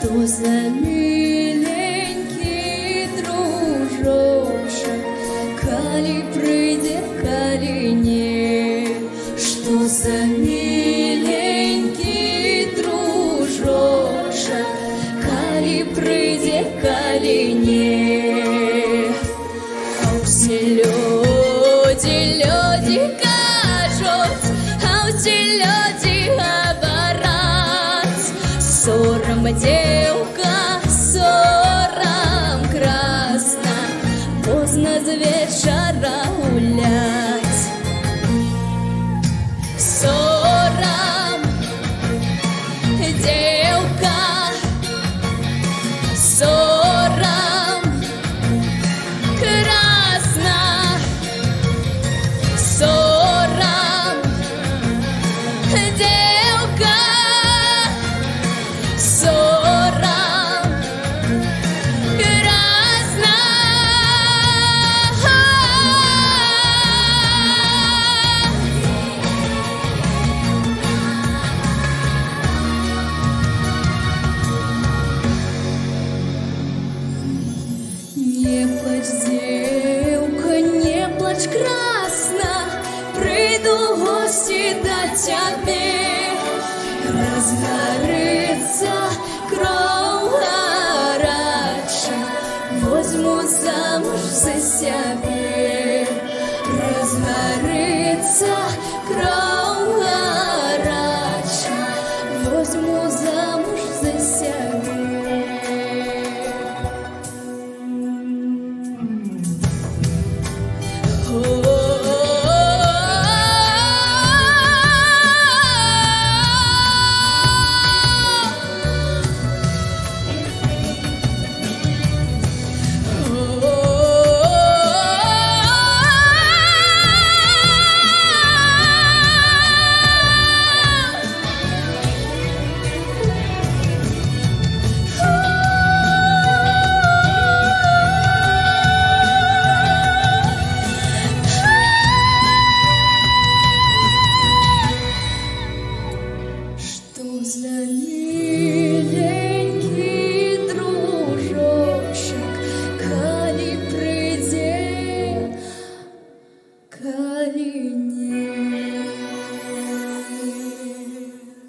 Что за миленький дружочек, коли прийде, коли не? Что за миленький дружочек, коли прийде, коли не? А все люди кажут, а все люди говорят, сором девка, сором красна, поздно с вечера гулять. Сором девка, сором красна, сором девка, сором красна. Не плачь, девка, не плачь, красна, приду в гости до тебе. Разгорится кровь горячая, возьму замуж за себя. Разгорится кровь горячая, возьму замуж за себя. Что за миленький